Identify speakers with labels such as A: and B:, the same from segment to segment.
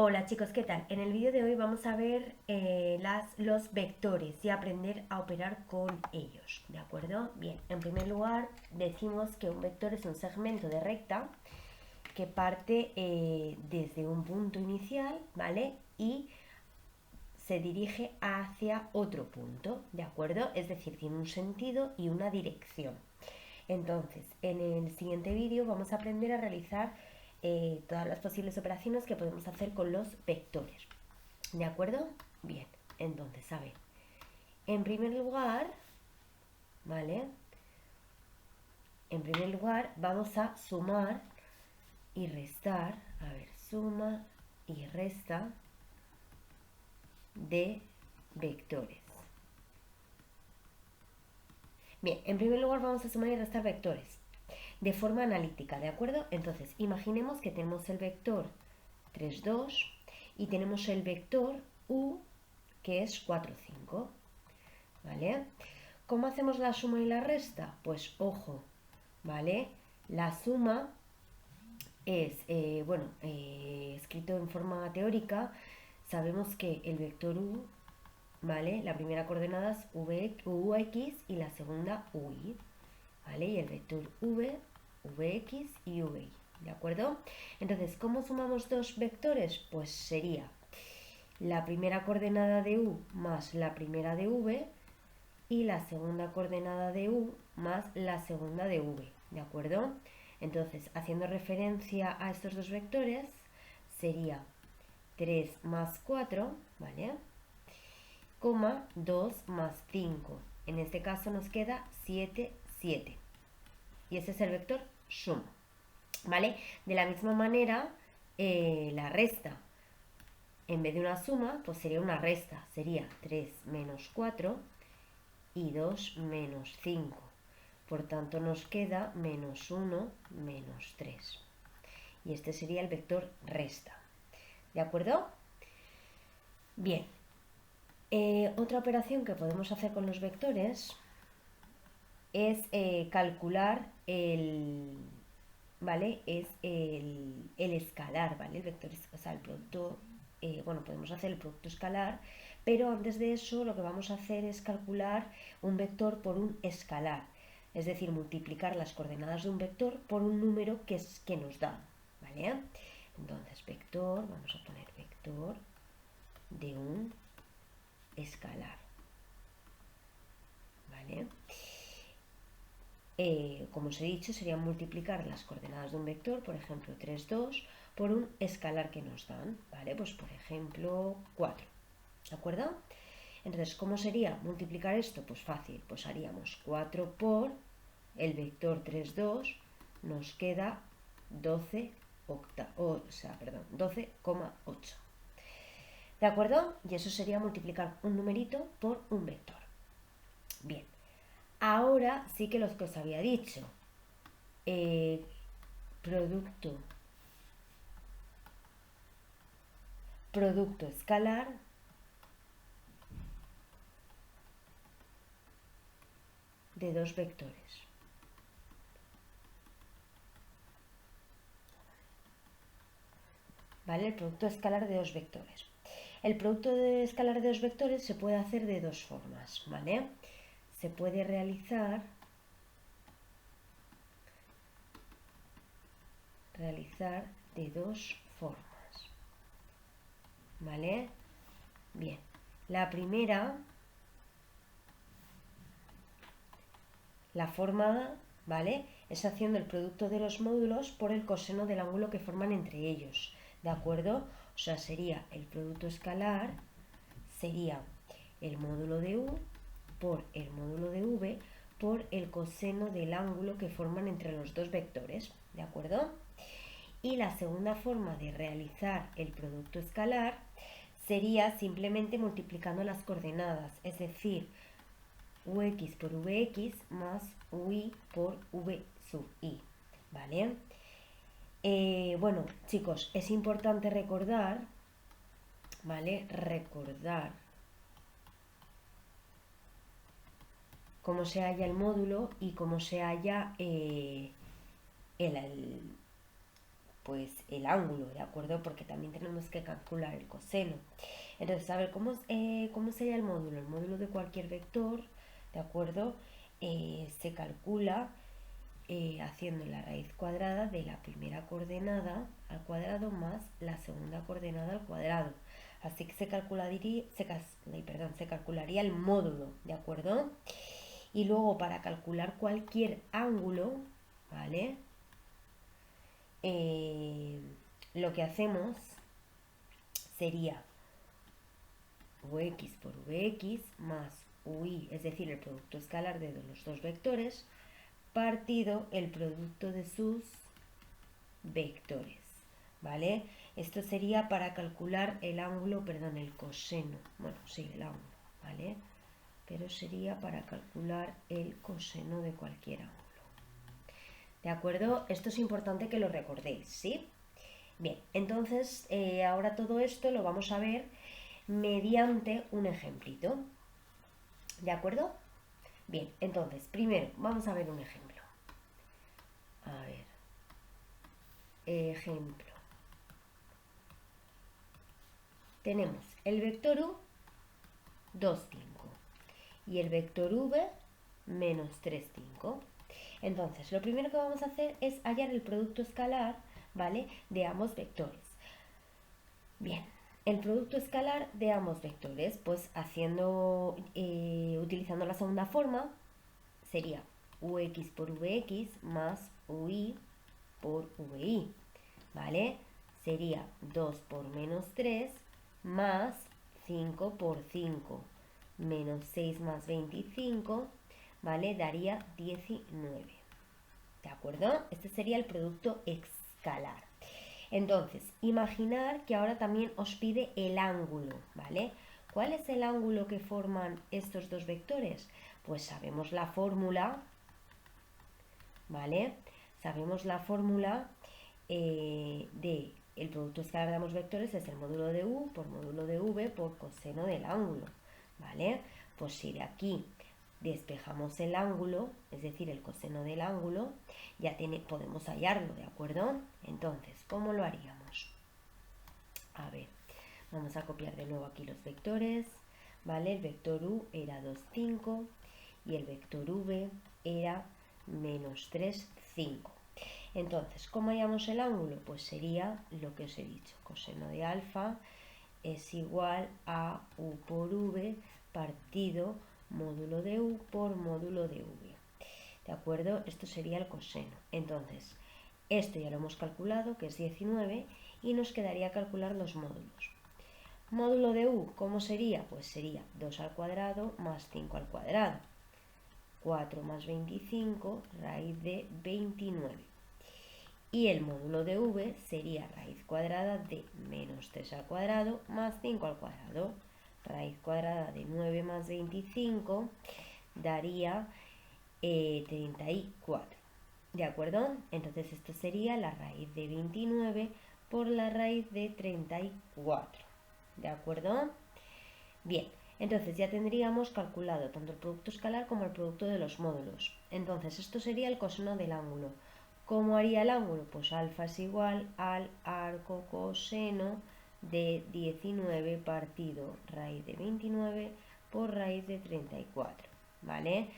A: Hola chicos, ¿qué tal? En el vídeo de hoy vamos a ver los vectores y aprender a operar con ellos, ¿de acuerdo? Bien, en primer lugar decimos que un vector es un segmento de recta que parte desde un punto inicial, ¿vale? Y se dirige hacia otro punto, ¿de acuerdo? Es decir, tiene un sentido y una dirección. Entonces, en el siguiente vídeo vamos a aprender a realizar todas las posibles operaciones que podemos hacer con los vectores. ¿De acuerdo? Bien, entonces, a ver. En primer lugar, ¿vale? En primer lugar vamos a sumar y restar. A ver, suma y resta de vectores. Bien, en primer lugar vamos a sumar y restar vectores de forma analítica, ¿de acuerdo? Entonces, imaginemos que tenemos el vector 3, 2 y tenemos el vector u, que es 4, 5, ¿vale? ¿Cómo hacemos la suma y la resta? Pues ojo, ¿vale? La suma es, escrito en forma teórica, sabemos que el vector u, ¿vale? La primera coordenada es ux y la segunda uy, ¿vale? Y el vector v, vx y vy, ¿de acuerdo? Entonces, ¿cómo sumamos dos vectores? Pues sería la primera coordenada de u más la primera de v y la segunda coordenada de u más la segunda de v, ¿de acuerdo? Entonces, haciendo referencia a estos dos vectores, sería 3 más 4, ¿vale? Coma 2 más 5. En este caso nos queda 7, 7. Y ese es el vector suma, ¿vale? De la misma manera, la resta, en vez de una suma, pues sería una resta. Sería 3 menos 4 y 2 menos 5. Por tanto, nos queda menos 1 menos 3. Y este sería el vector resta. ¿De acuerdo? Bien. Otra operación que podemos hacer con los vectores es calcular ¿vale? Es el escalar, ¿vale? El vector, o sea, el producto, podemos hacer el producto escalar, pero antes de eso lo que vamos a hacer es calcular un vector por un escalar, es decir, multiplicar las coordenadas de un vector por un número que nos da, ¿vale? Entonces, vector, vamos a poner vector de un escalar, ¿vale? Como os he dicho, sería multiplicar las coordenadas de un vector, por ejemplo 3, 2, por un escalar que nos dan, ¿vale? Pues por ejemplo 4, ¿de acuerdo? Entonces, ¿cómo sería multiplicar esto? Pues fácil, pues haríamos 4 por el vector 3, 2, nos queda 12,8. ¿De acuerdo? Y eso sería multiplicar un numerito por un vector. Bien. Ahora sí que los que os había dicho, producto escalar de dos vectores. ¿Vale? El producto escalar de dos vectores. El producto escalar de dos vectores se puede hacer de dos formas, ¿vale? Se puede realizar de dos formas, ¿vale? Bien, la primera, la forma, ¿vale? Es haciendo el producto de los módulos por el coseno del ángulo que forman entre ellos, ¿de acuerdo? O sea, sería el producto escalar, sería el módulo de u por el módulo de v por el coseno del ángulo que forman entre los dos vectores, ¿de acuerdo? Y la segunda forma de realizar el producto escalar sería simplemente multiplicando las coordenadas, es decir, ux por vx más uy por v sub i, ¿vale? Bueno, chicos, es importante recordar, ¿vale? Recordar cómo se halla el módulo y cómo se halla pues el ángulo, ¿de acuerdo? Porque también tenemos que calcular el coseno. Entonces, a ver, ¿cómo sería el módulo? El módulo de cualquier vector, ¿de acuerdo? Se calcula haciendo la raíz cuadrada de la primera coordenada al cuadrado más la segunda coordenada al cuadrado. Así que se calcularía el módulo, ¿de acuerdo? Y luego para calcular cualquier ángulo, ¿vale? Lo que hacemos sería ux por vx más ui, es decir, el producto escalar de los dos vectores, partido el producto de sus vectores, ¿vale? Esto sería para calcular el ángulo, perdón, el coseno, bueno, sí, el ángulo, ¿vale? Pero sería para calcular el coseno de cualquier ángulo. ¿De acuerdo? Esto es importante que lo recordéis, ¿sí? Bien, entonces ahora todo esto lo vamos a ver mediante un ejemplito. ¿De acuerdo? Bien, entonces, primero vamos a ver un ejemplo. A ver. Ejemplo. Tenemos el vector u, 2, 5. Y el vector v, menos 3, 5. Entonces, lo primero que vamos a hacer es hallar el producto escalar, ¿vale?, de ambos vectores. Bien, el producto escalar de ambos vectores, pues utilizando la segunda forma, sería ux por vx más ui por vi, ¿vale? Sería 2 por menos 3 más 5 por 5, menos 6 más 25, ¿vale? Daría 19, ¿de acuerdo? Este sería el producto escalar. Entonces, imaginar que ahora también os pide el ángulo, ¿vale? ¿Cuál es el ángulo que forman estos dos vectores? Pues sabemos la fórmula, ¿vale? Sabemos la fórmula de el producto escalar de ambos vectores es el módulo de u por módulo de v por coseno del ángulo, ¿vale? Pues si de aquí despejamos el ángulo, es decir, el coseno del ángulo, ya podemos hallarlo, ¿de acuerdo? Entonces, ¿cómo lo haríamos? A ver, vamos a copiar de nuevo aquí los vectores, ¿vale? El vector u era 2, 5 y el vector v era menos 3, 5. Entonces, ¿cómo hallamos el ángulo? Pues sería lo que os he dicho, coseno de alfa es igual a u por v partido módulo de u por módulo de v. ¿De acuerdo? Esto sería el coseno. Entonces, esto ya lo hemos calculado, que es 19, y nos quedaría calcular los módulos. Módulo de u, ¿cómo sería? Pues sería 2 al cuadrado más 5 al cuadrado. 4 más 25, raíz de 29. Y el módulo de v sería raíz cuadrada de menos 3 al cuadrado más 5 al cuadrado. Raíz cuadrada de 9 más 25 daría 34. ¿De acuerdo? Entonces esto sería la raíz de 29 por la raíz de 34. ¿De acuerdo? Bien, entonces ya tendríamos calculado tanto el producto escalar como el producto de los módulos. Entonces esto sería el coseno del ángulo. ¿Cómo haría el ángulo? Pues alfa es igual al arco coseno de 19 partido raíz de 29 por raíz de 34, ¿vale?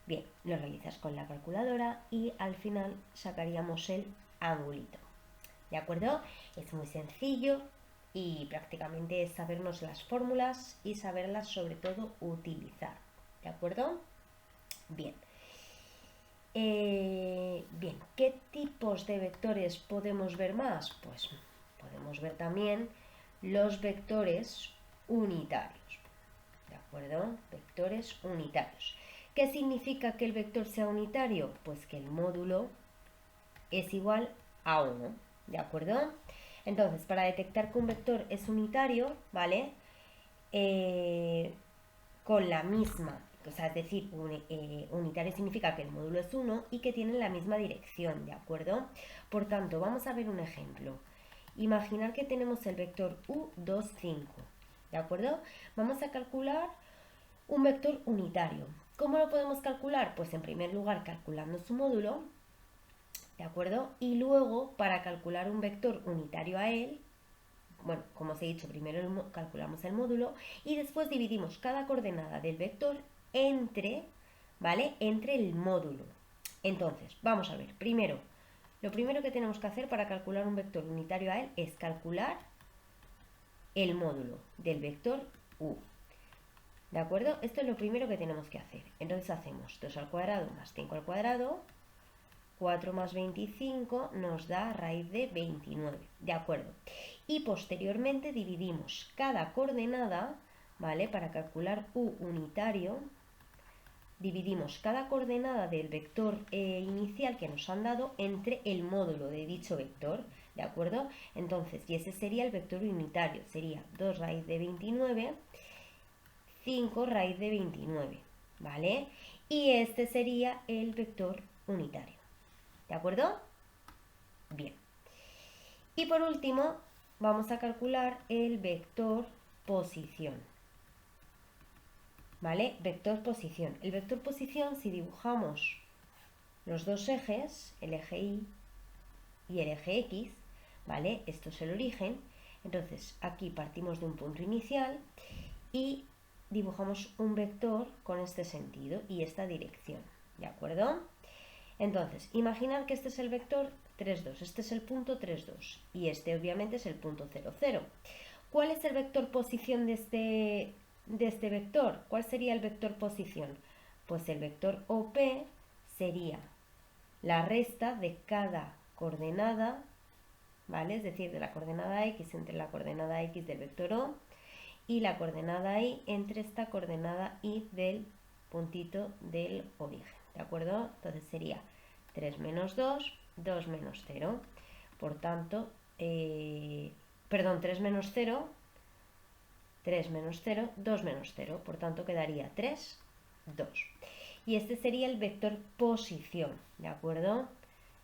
A: Bien, lo realizas con la calculadora y al final sacaríamos el angulito, ¿de acuerdo? Es muy sencillo y prácticamente es sabernos las fórmulas y saberlas sobre todo utilizar, ¿de acuerdo? Bien. Bien, ¿qué tipos de vectores podemos ver más? Pues podemos ver también los vectores unitarios, ¿de acuerdo? Vectores unitarios. ¿Qué significa que el vector sea unitario? Pues que el módulo es igual a 1, ¿de acuerdo? Entonces, para detectar que un vector es unitario, ¿vale? Con la misma, o sea, es decir, unitario significa que el módulo es 1 y que tienen la misma dirección, ¿de acuerdo? Por tanto, vamos a ver un ejemplo. Imaginar que tenemos el vector u, 2, 5, ¿de acuerdo? Vamos a calcular un vector unitario. ¿Cómo lo podemos calcular? Pues en primer lugar calculando su módulo ¿de acuerdo? Y luego, para calcular un vector unitario a él, bueno, como os he dicho, primero calculamos el módulo y después dividimos cada coordenada del vector entre, ¿vale? Entre el módulo. Entonces, vamos a ver, lo primero que tenemos que hacer para calcular un vector unitario a él es calcular el módulo del vector u. ¿De acuerdo? Esto es lo primero que tenemos que hacer. Entonces hacemos 2 al cuadrado más 5 al cuadrado, 4 más 25 nos da raíz de 29, ¿de acuerdo? Y posteriormente dividimos cada coordenada, ¿vale? Para calcular u unitario, dividimos cada coordenada del vector inicial que nos han dado entre el módulo de dicho vector, ¿de acuerdo? Entonces, y ese sería el vector unitario, sería 2 raíz de 29, 5 raíz de 29, ¿vale? Y este sería el vector unitario, ¿de acuerdo? Bien. Y por último, vamos a calcular el vector posición, ¿vale? Vector posición. El vector posición, si dibujamos los dos ejes, el eje Y y el eje X, ¿vale? Esto es el origen. Entonces, aquí partimos de un punto inicial y dibujamos un vector con este sentido y esta dirección, ¿de acuerdo? Entonces, imaginad que este es el vector 3, 2, este es el punto 3, 2 y este obviamente es el punto 0, 0. ¿Cuál es el vector posición de este vector? ¿Cuál sería el vector posición? Pues el vector OP sería la resta de cada coordenada, ¿vale? Es decir, de la coordenada X entre la coordenada X del vector O y la coordenada Y entre esta coordenada Y del puntito del origen, ¿de acuerdo? Entonces sería 3 menos 2, 2 menos 0. Por tanto, 3 menos 0, 3 menos 0, 2 menos 0. Por tanto, quedaría 3, 2. Y este sería el vector posición, ¿de acuerdo?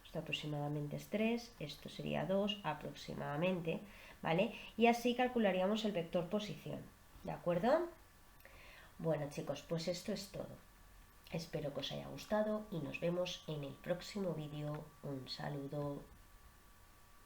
A: Esto aproximadamente es 3, esto sería 2 aproximadamente, ¿vale? Y así calcularíamos el vector posición, ¿de acuerdo? Bueno, chicos, pues esto es todo. Espero que os haya gustado y nos vemos en el próximo vídeo. Un saludo.